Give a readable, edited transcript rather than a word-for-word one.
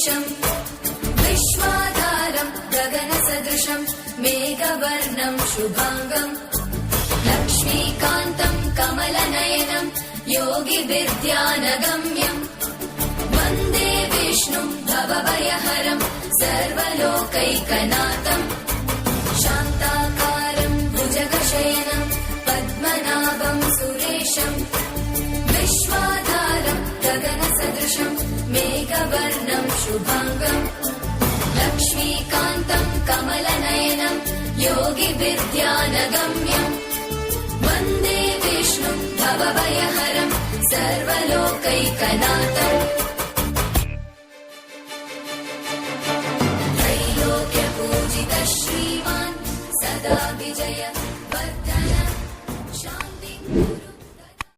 सुरेशम् विश्वाधारम् गगनसदृशम् मेघवर्णम् शुभाङ्गम् लक्ष्मीकान्तम् कमलनयनम् योगिविद्यानगम्यम् वन्दे विष्णुम् भवभयहरम् सर्वलोकैकनाथम् शान्ताकारम् भुजगशयनम् पद्मनाभम् सुरेशम् विश्वाधारम् गगनसदृशम् मेघवर्णम् शुभाङ्गम् लक्ष्मीकान्तम् कमलनयनम् योगिविद्यानगम्यम् वन्दे विष्णुम् भवभयहरम् सर्वलोकैकनाथम् त्रैलोक्यपूजितः श्रीमान् सदा विजय